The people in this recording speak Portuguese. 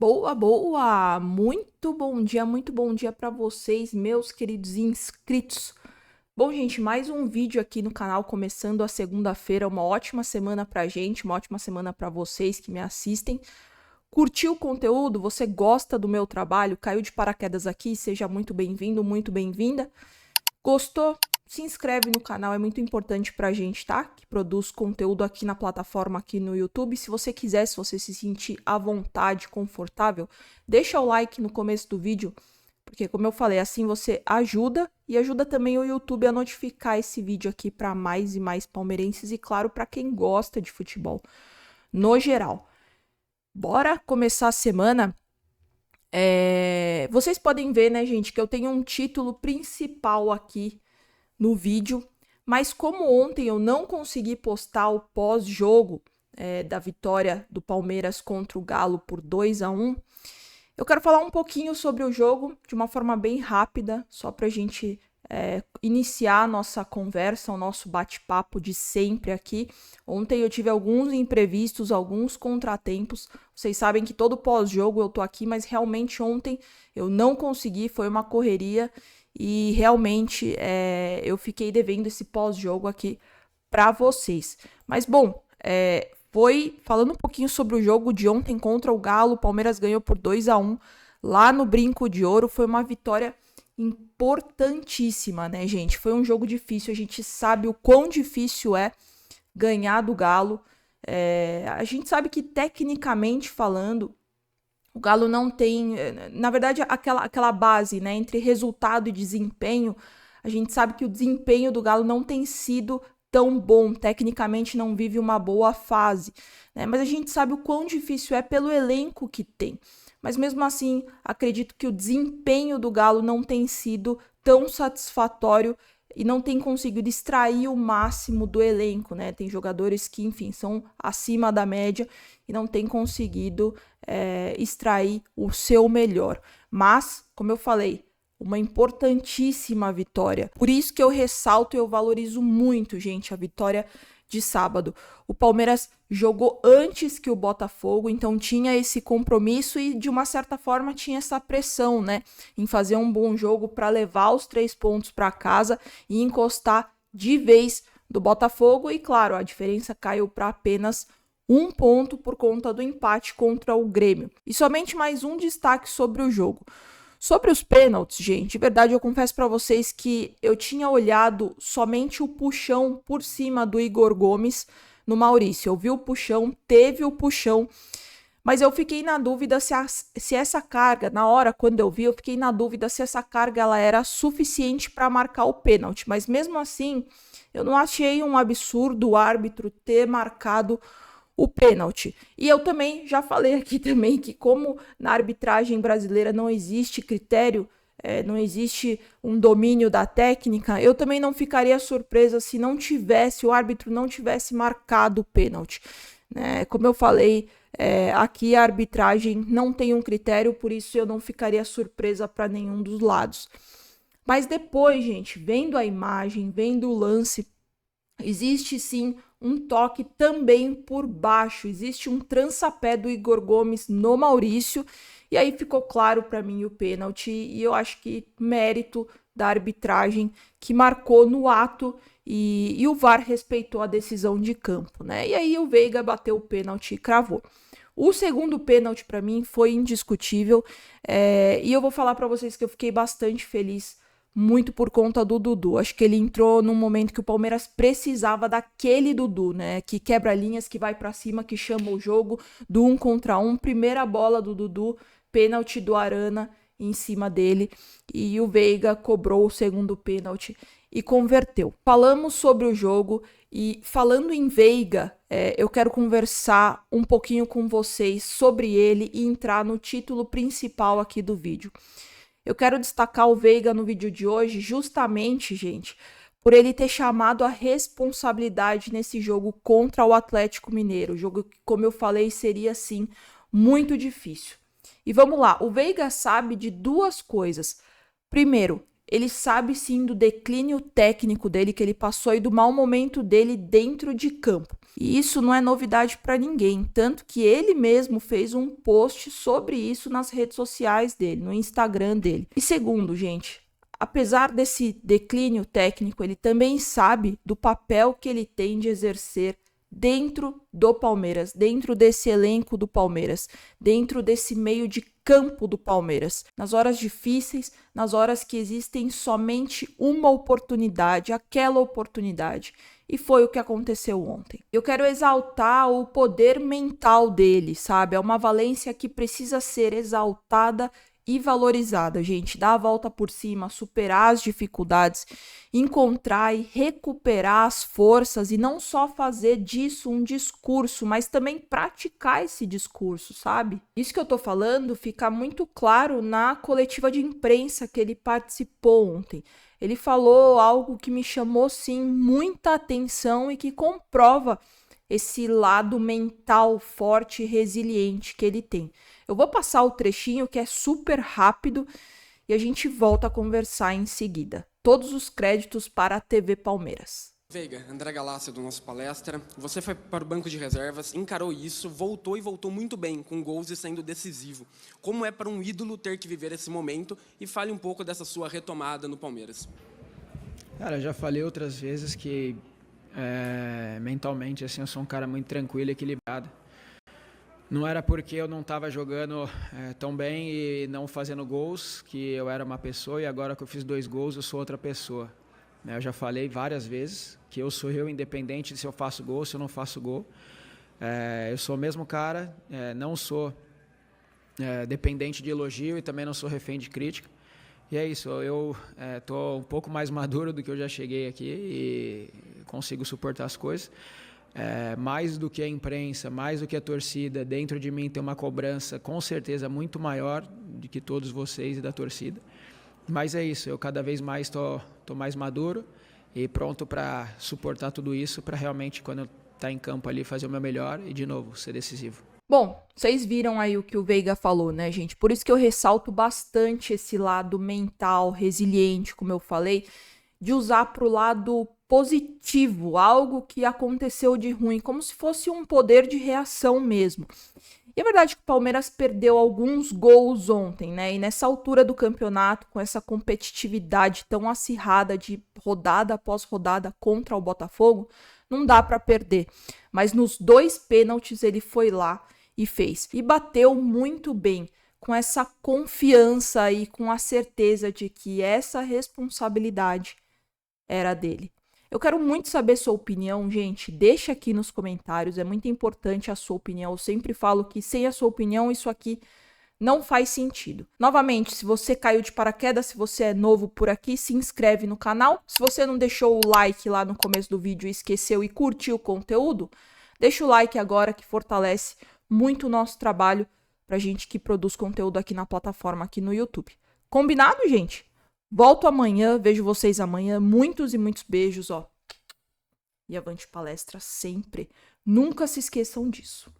Boa, boa! Muito bom dia para vocês, meus queridos inscritos. Bom, gente, mais um vídeo aqui no canal, começando a segunda-feira. Uma ótima semana pra gente, uma ótima semana para vocês que me assistem. Curtiu o conteúdo? Você gosta do meu trabalho? Caiu de paraquedas aqui? Seja muito bem-vindo, muito bem-vinda. Gostou? Se inscreve no canal, é muito importante pra gente, tá? Que produz conteúdo aqui na plataforma, aqui no YouTube. Se você quiser, se você se sentir à vontade, confortável, deixa o like no começo do vídeo, porque como eu falei, assim você ajuda e ajuda também o YouTube a notificar esse vídeo aqui para mais e mais palmeirenses e, claro, para quem gosta de futebol no geral. Bora começar a semana. Vocês podem ver, né, gente, que eu tenho um título principal aqui no vídeo, mas como ontem eu não consegui postar o pós-jogo da vitória do Palmeiras contra o Galo por 2-1, eu quero falar um pouquinho sobre o jogo de uma forma bem rápida, só para a gente iniciar a nossa conversa, o nosso bate-papo de sempre aqui. Ontem eu tive alguns imprevistos, alguns contratempos. Vocês sabem que todo pós-jogo eu tô aqui, mas realmente ontem eu não consegui, foi uma correria. E realmente eu fiquei devendo esse pós-jogo aqui para vocês. Mas bom, foi falando um pouquinho sobre o jogo de ontem contra o Galo. O Palmeiras ganhou por 2-1 lá no Brinco de Ouro. Foi uma vitória importantíssima, né, gente? Foi um jogo difícil. A gente sabe o quão difícil é ganhar do Galo. A gente sabe que, tecnicamente falando, o Galo não tem, na verdade, aquela base, né, entre resultado e desempenho. A gente sabe que o desempenho do Galo não tem sido tão bom, tecnicamente não vive uma boa fase, né? Mas a gente sabe o quão difícil é pelo elenco que tem. Mas mesmo assim, acredito que o desempenho do Galo não tem sido tão satisfatório e não tem conseguido extrair o máximo do elenco, né? Tem jogadores que, enfim, são acima da média e não tem conseguido extrair o seu melhor. Mas, como eu falei, uma importantíssima vitória. Por isso que eu ressalto e eu valorizo muito, gente, a vitória de sábado. O Palmeiras jogou antes que o Botafogo, então tinha esse compromisso e, de uma certa forma, tinha essa pressão, né, em fazer um bom jogo para levar os 3 pontos para casa e encostar de vez do Botafogo. E, claro, a diferença caiu para apenas 1 ponto por conta do empate contra o Grêmio. E somente mais um destaque sobre o jogo. Sobre os pênaltis, gente, de verdade eu confesso para vocês que eu tinha olhado somente o puxão por cima do Igor Gomes no Maurício. Eu vi o puxão, teve o puxão, mas eu fiquei na dúvida se essa carga, na hora quando eu vi, eu fiquei na dúvida se essa carga ela era suficiente para marcar o pênalti. Mas mesmo assim, eu não achei um absurdo o árbitro ter marcado o pênalti. E eu também já falei aqui também que, como na arbitragem brasileira não existe critério, não existe um domínio da técnica, eu também não ficaria surpresa se não tivesse, o árbitro não tivesse marcado o pênalti. Como eu falei, aqui a arbitragem não tem um critério, por isso eu não ficaria surpresa para nenhum dos lados. Mas depois, gente, vendo a imagem, vendo o lance, existe sim um toque também por baixo, existe um trançapé do Igor Gomes no Maurício, e aí ficou claro para mim o pênalti, e eu acho que mérito da arbitragem que marcou no ato, e o VAR respeitou a decisão de campo, né? E aí o Veiga bateu o pênalti e cravou. O segundo pênalti para mim foi indiscutível, e eu vou falar para vocês que eu fiquei bastante feliz, muito por conta do Dudu. Acho que ele entrou num momento que o Palmeiras precisava daquele Dudu, né? Que quebra linhas, que vai para cima, que chama o jogo do 1 contra 1. Primeira bola do Dudu, pênalti do Arana em cima dele. E o Veiga cobrou o segundo pênalti e converteu. Falamos sobre o jogo e, falando em Veiga, eu quero conversar um pouquinho com vocês sobre ele e entrar no título principal aqui do vídeo. Eu quero destacar o Veiga no vídeo de hoje justamente, gente, por ele ter chamado a responsabilidade nesse jogo contra o Atlético Mineiro. Jogo que, como eu falei, seria, sim, muito difícil. E vamos lá, o Veiga sabe de duas coisas. Primeiro, ele sabe sim do declínio técnico dele que ele passou e do mau momento dele dentro de campo. E isso não é novidade para ninguém, tanto que ele mesmo fez um post sobre isso nas redes sociais dele, no Instagram dele. E segundo, gente, apesar desse declínio técnico, ele também sabe do papel que ele tem de exercer dentro do Palmeiras, dentro desse elenco do Palmeiras, dentro desse meio de campo do Palmeiras, nas horas difíceis, nas horas que existem somente uma oportunidade, aquela oportunidade. E foi o que aconteceu ontem. Eu quero exaltar o poder mental dele, sabe? É uma valência que precisa ser exaltada e valorizada, gente. Dar a volta por cima, superar as dificuldades, encontrar e recuperar as forças e não só fazer disso um discurso, mas também praticar esse discurso, sabe? Isso que eu tô falando fica muito claro na coletiva de imprensa que ele participou ontem. Ele falou algo que me chamou, sim, muita atenção e que comprova esse lado mental forte e resiliente que ele tem. Eu vou passar o trechinho que é super rápido e a gente volta a conversar em seguida. Todos os créditos para a TV Palmeiras. Veiga, André Galácio do nosso palestra, você foi para o banco de reservas, encarou isso, voltou e voltou muito bem, com gols e sendo decisivo. Como é para um ídolo ter que viver esse momento? E fale um pouco dessa sua retomada no Palmeiras. Cara, eu já falei outras vezes que mentalmente assim, eu sou um cara muito tranquilo e equilibrado. Não era porque eu não estava jogando tão bem e não fazendo gols que eu era uma pessoa e agora que eu fiz 2 gols eu sou outra pessoa. Eu já falei várias vezes que eu sou eu, independente de se eu faço gol, se eu não faço gol. Eu sou o mesmo cara, não sou dependente de elogio e também não sou refém de crítica. E é isso, eu estou um pouco mais maduro do que eu já cheguei aqui e consigo suportar as coisas. Mais do que a imprensa, mais do que a torcida, dentro de mim tem uma cobrança com certeza muito maior do que todos vocês e da torcida. Mas é isso, eu cada vez mais estou mais maduro e pronto para suportar tudo isso, para realmente, quando eu estar em campo ali, fazer o meu melhor e, de novo, ser decisivo. Bom, vocês viram aí o que o Veiga falou, né, gente? Por isso que eu ressalto bastante esse lado mental, resiliente, como eu falei, de usar para o lado positivo, algo que aconteceu de ruim, como se fosse um poder de reação mesmo. E é verdade que o Palmeiras perdeu alguns gols ontem, né? E nessa altura do campeonato, com essa competitividade tão acirrada de rodada após rodada contra o Botafogo, não dá para perder. Mas nos 2 pênaltis ele foi lá e fez. E bateu muito bem, com essa confiança e com a certeza de que essa responsabilidade era dele. Eu quero muito saber sua opinião, gente. Deixa aqui nos comentários, é muito importante a sua opinião. Eu sempre falo que sem a sua opinião isso aqui não faz sentido. Novamente, se você caiu de paraquedas, se você é novo por aqui, se inscreve no canal. Se você não deixou o like lá no começo do vídeo e esqueceu e curtiu o conteúdo, deixa o like agora que fortalece muito o nosso trabalho pra gente que produz conteúdo aqui na plataforma, aqui no YouTube. Combinado, gente? Volto amanhã, vejo vocês amanhã. Muitos e muitos beijos, ó. E avante palestra sempre. Nunca se esqueçam disso.